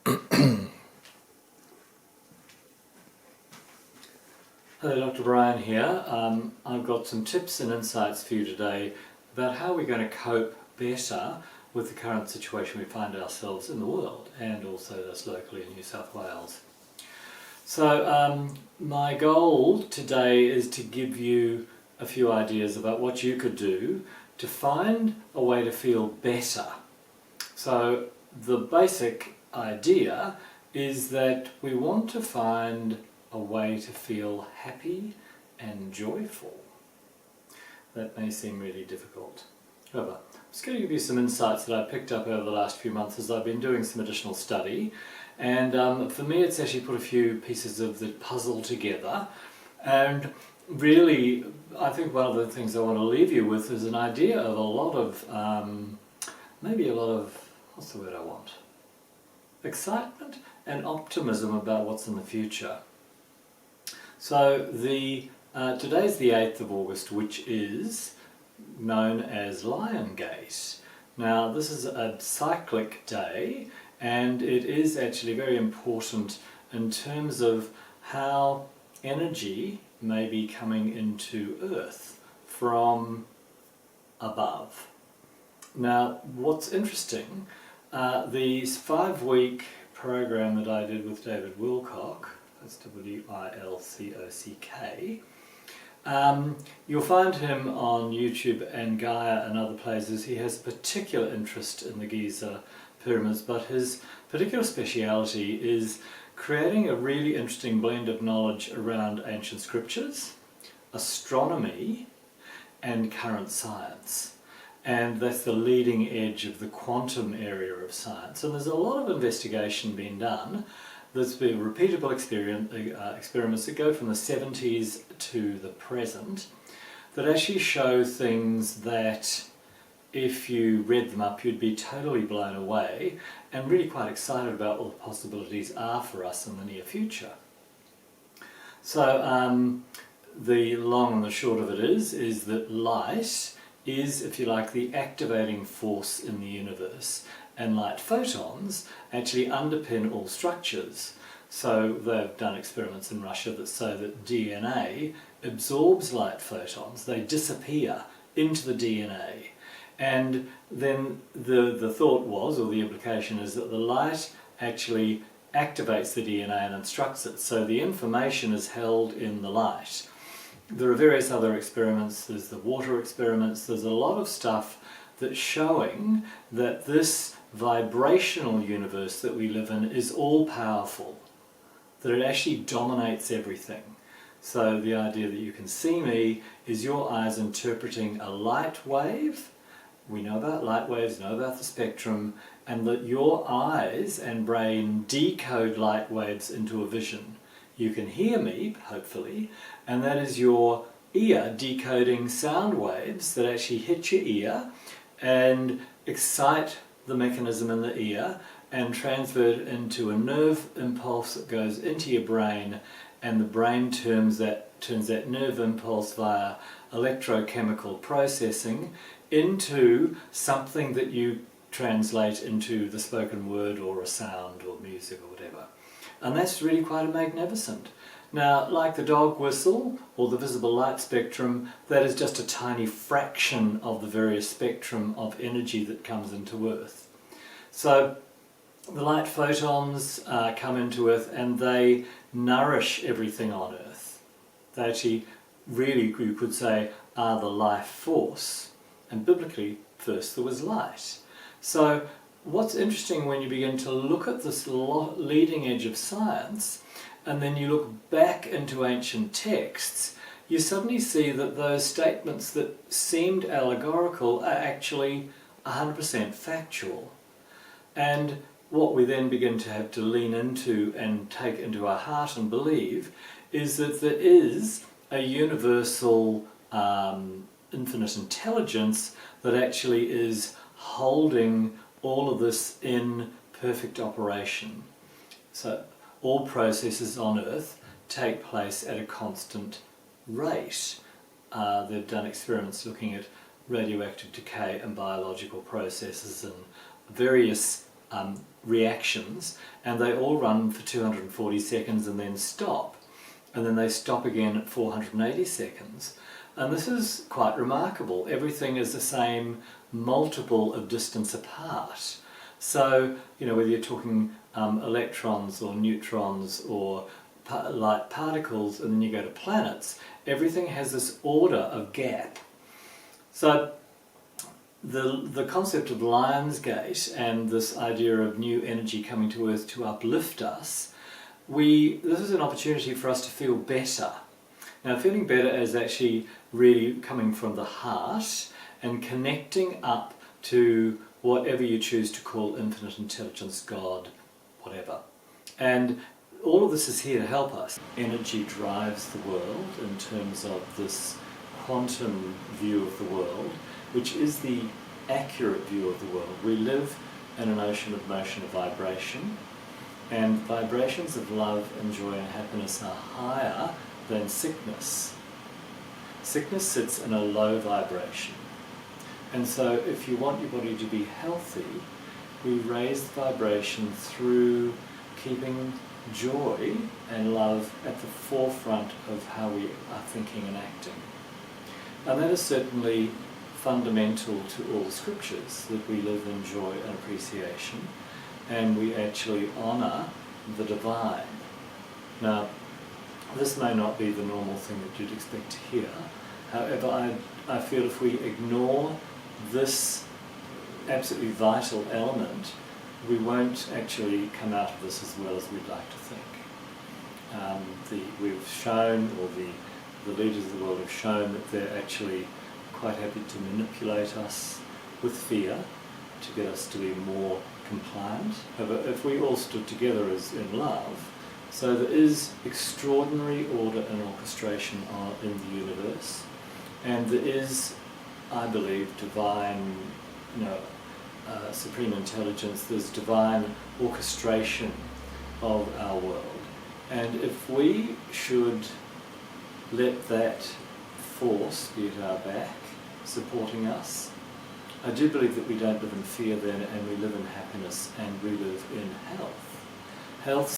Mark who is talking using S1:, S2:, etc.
S1: Hello, Dr. Brian here. I've got some tips and insights for you today about how we're going to cope better with the current situation we find ourselves in the world, and also this locally in New South Wales. So my goal today is to give you a few ideas about what you could do to find a way to feel better. So the basic idea is that we want to find a way to feel happy and joyful. That may seem really difficult. However, I'm just going to give you some insights that I picked up over the last few months as I've been doing some additional study. And for me it's actually put a few pieces of the puzzle together. And really, I think one of the things I want to leave you with is an idea of a lot of, what's the word I want? Excitement and optimism about what's in the future. So today's the 8th of August, which is known as Lion Gate. Now this is a cyclic day, and it is actually very important in terms of how energy may be coming into Earth from above. Now what's interesting, the 5-week program that I did with David Wilcock, that's W-I-L-C-O-C-K, you'll find him on YouTube and Gaia and other places. He has a particular interest in the Giza pyramids, but his particular speciality is creating a really interesting blend of knowledge around ancient scriptures, astronomy and current science. And that's the leading edge of the quantum area of science. And there's a lot of investigation being done. There's been repeatable experiments that go from the 70s to the present that actually show things that if you read them up you'd be totally blown away and really quite excited about what the possibilities are for us in the near future. So the long and the short of it is that light is, if you like, the activating force in the universe, and light photons actually underpin all structures. So they've done experiments in Russia that say that DNA absorbs light photons, they disappear into the DNA, and then the thought was, or the implication is, that the light actually activates the DNA and instructs it, so the information is held in the light. There are various other experiments, there's the water experiments, there's a lot of stuff that's showing that this vibrational universe that we live in is all powerful, that it actually dominates everything. So the idea that you can see me is your eyes interpreting a light wave. We know about light waves, know about the spectrum, and that your eyes and brain decode light waves into a vision. You can hear me, hopefully, and that is your ear decoding sound waves that actually hit your ear and excite the mechanism in the ear and transfer it into a nerve impulse that goes into your brain, and the brain turns that nerve impulse via electrochemical processing into something that you translate into the spoken word or a sound or music or whatever. And that's really quite magnificent. Now, like the dog whistle or the visible light spectrum, that is just a tiny fraction of the various spectrum of energy that comes into Earth. So the light photons come into Earth and they nourish everything on Earth. They actually, really, you could say, are the life force. And biblically, first there was light. So what's interesting when you begin to look at this leading edge of science, and then you look back into ancient texts, you suddenly see that those statements that seemed allegorical are actually 100% factual. And what we then begin to have to lean into and take into our heart and believe is that there is a universal infinite intelligence that actually is holding all of this in perfect operation. So all processes on Earth take place at a constant rate. They've done experiments looking at radioactive decay and biological processes and various reactions, and they all run for 240 seconds and then stop. And then they stop again at 480 seconds. And this is quite remarkable. Everything is the same multiple of distance apart. So, you know, whether you're talking electrons or neutrons or light particles, and then you go to planets, everything has this order of gap. So the concept of Lionsgate and this idea of new energy coming to Earth to uplift us, this is an opportunity for us to feel better. Now, feeling better is actually really coming from the heart and connecting up to whatever you choose to call infinite intelligence, God, whatever. And all of this is here to help us. Energy drives the world in terms of this quantum view of the world, which is the accurate view of the world. We live in an ocean of motion, of vibration, and vibrations of love and joy and happiness are higher than sickness. Sickness sits in a low vibration. And so if you want your body to be healthy, we raise the vibration through keeping joy and love at the forefront of how we are thinking and acting. And that is certainly fundamental to all the scriptures, that we live in joy and appreciation, and we actually honour the divine. Now, this may not be the normal thing that you'd expect to hear. However, I feel if we ignore this absolutely vital element, we won't actually come out of this as well as we'd like to think. We've shown, or the leaders of the world have shown, that they're actually quite happy to manipulate us with fear to get us to be more compliant. However, if we all stood together as in love, so there is extraordinary order and orchestration in the universe, and there is, I believe, divine, supreme intelligence. There's divine orchestration of our world, and if we should let that force be at our back, supporting us, I do believe that we don't live in fear then, and we live in happiness, and we live in health. Health